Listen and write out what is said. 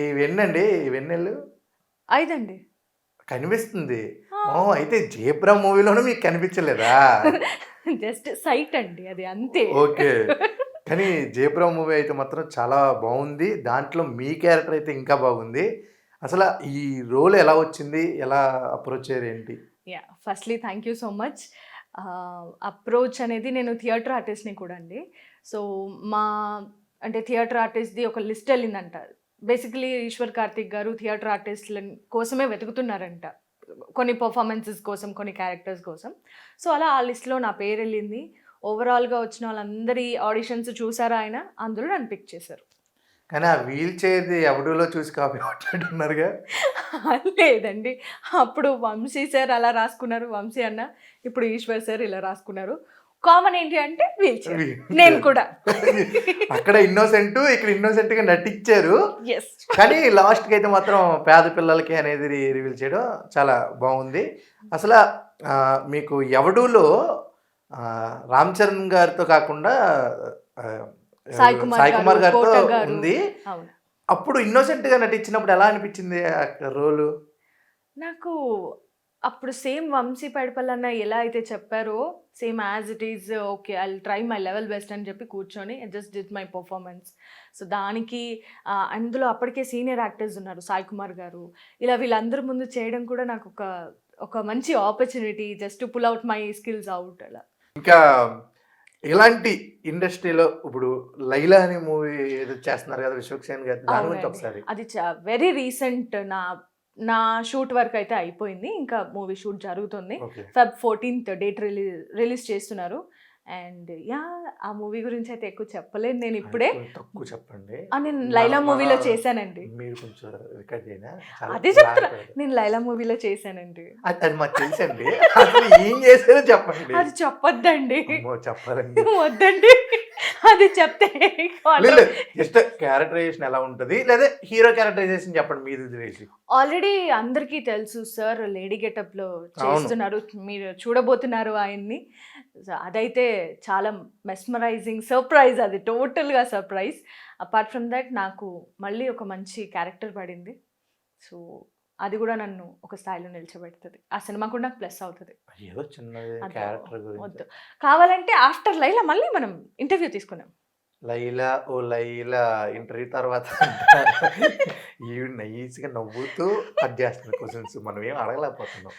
ఇవెన్నండి వెన్నెలు 5 అండి. కనిపిస్తుంది. ఆ! ఓహ్! అయితే 'జేబ్రా' మూవీలోనూ మీకు కనిపించలేదా? జస్ట్ సైట్ అండి అది అంతే. ఓకే. కానీ 'జేబ్రా' మూవీ అయితే మాత్రం చాలా బావుంది. దాంట్లో మీ క్యారెక్టర్ అయితే ఇంకా బాగుంది. అసల ఈ రోల్ ఎలా వచ్చింది? ఎలా అప్రోచ్ అయ్యారు ఏంటి? Yeah! Firstly thank you so much. Approach అనేది నేను థియేటర్ ఆర్టిస్ట్‌ని కూడా అండి. సో, మా అంటే థియేటర్ ఆర్టిస్ట్‌ది ఒక లిస్ట్ ఎళ్ళిందంట. బేసికల్లీ ఈశ్వర్ కార్తిక్ గారు థియేటర్ ఆర్టిస్ట్‌లని కోసమే వెతుకుతున్నారంట. కొన్ని పెర్ఫార్మన్సెస్ కోసం, కొన్ని క్యారెక్టర్స్ కోసం. సో, అలా ఆ లిస్ట్‌లో నా పేరెళ్ళింది. ఓవరాల్‌గా వచ్చిన వాళ్ళందరి ఆడిషన్స్ చూసారు ఆయన. అందులో నన్ను పిక్ చేశారు. కానీ ఆ వీల్ చైర్‌ది 'ఎవడులో' చూసి కాపీ కొట్టినట్టున్నారుగా? లేదండి. అప్పుడు వంశీ సార్ అలా రాసుకున్నారు. వంశీ అన్న. ఇప్పుడు ఈశ్వర్ సార్ ఇలా రాసుకున్నారు. కామన్ ఏంటి అంటే వీల్ చైర్. వీల్ నేను చైర్. కూడా. అక్కడ ఇన్నోసెంటు, ఇక్కడ ఇన్నోసెంట్‌గా నటించారు. యెస్. కానీ లాస్ట్‌కైతే మాత్రం పేద పిల్లలకి అనేది రివీల్ చేయడం చాలా బావుంది. అసల మీకు 'ఎవడులో' రామ్ చరణ్ గారితో కాకుండా ఆహ్, సాయి సాయి కుమార్ కుమార్ గారు, గారితో కోట గారు. ఉంది. అవును. అప్పుడు ఇన్నోసెంట్‌గా నటించినప్పుడు ఎలా అనిపించింది ఆ రోలు? నాకు అప్పుడు సేమ్ వంశీ పైడిపల్లన్న ఎలా అయితే చెప్పారో same as it is okay. I will try my level best అని చెప్పి కూర్చొని just did my performance. So, దానికి అందులో అప్పటికే సీనియర్ యాక్టర్స్ ఉన్నారు. సాయి కుమార్ గారు. ఇలా వీళ్ళందరి ముందు చేయడం కూడా నాకు ఒక మంచి opportunity just to pull out my skills out అలా. ఇంకా ఇలాంటి ఇండస్ట్రీలో ఇప్పుడు 'లైలా' అనే మూవీ ఏదో చేస్తున్నారు కదా! విశ్వక్సేన్ గారిది. దాని గురించి అవునండి. ఒకసారి. అది వెరీ రీసెంట్ నా నా షూట్ వర్క్ అయితే అయిపోయింది. ఇంకా మూవీ షూట్ జరుగుతుంది. ఓకే. ఫెబ్ 14థ్ డేట్ రిలీజ్ చేస్తున్నారు. And yeah! ఆ మూవీ గురించి అయితే ఎక్కువ చెప్పలేను నేను ఇప్పుడే. కొంచెం తక్కువ చెప్పండి. నేను మన 'లైలా' మన మూవీలో చేశానండి. మీరు కొంచెం రికార్డ్ చేయనా? చాలా అదే చెప్తున్నా. లాగ్ అవుతుంది. నేను 'లైలా' మూవీలో చేశానండి. అది అది మాకు తెలుసండి. అసలు ఏం చేశారో చెప్పండి. అది చెప్పొద్దండి. అమ్మో! చెప్పాలండి. వద్దండి. అది చెప్తే లేదు. జస్ట్ క్యారెక్టరైజేషన్ ఎలా ఉంటది? లేదా హీరో క్యారెక్టరైజేషన్ చెప్పండి మీది వదిలేసి. ఆల్రెడీ అందరికీ తెలుసు సార్ లేడీ గెటప్‌లో చేస్తున్నారు. మీరు చూడబోతున్నారు ఆయన్ని. సో, అదైతే చాలా మెస్మరైజింగ్ సర్ప్రైజ్ అది టోటల్‌గా సర్ప్రైజ్. అపార్ట్ ఫ్రమ్ థట్ నాకు మళ్ళీ ఒక మంచి క్యారెక్టర్ పడింది. సో, అది కూడా నన్ను ఒక స్థాయిలో నిల్చోబెడుతది. ఆ సినిమా కూడా నాకు ప్లస్ అవుతది. ఏదో చిన్నది అదో క్యారెక్టర్ గురించి. వద్దు. కావాలంటే ఆఫ్టర్ 'లైలా' మళ్ళీ మనం ఇంటర్వ్యూ తీసుకుందాం. 'లైలా ఓ లైలా' ఇంటర్వ్యూ తర్వాత ఈవిడ నైస్‌గా నవ్వుతూ కట్ చేస్తుంది క్వెషన్స్. మనం ఏం అడగలేకపోతున్నాం.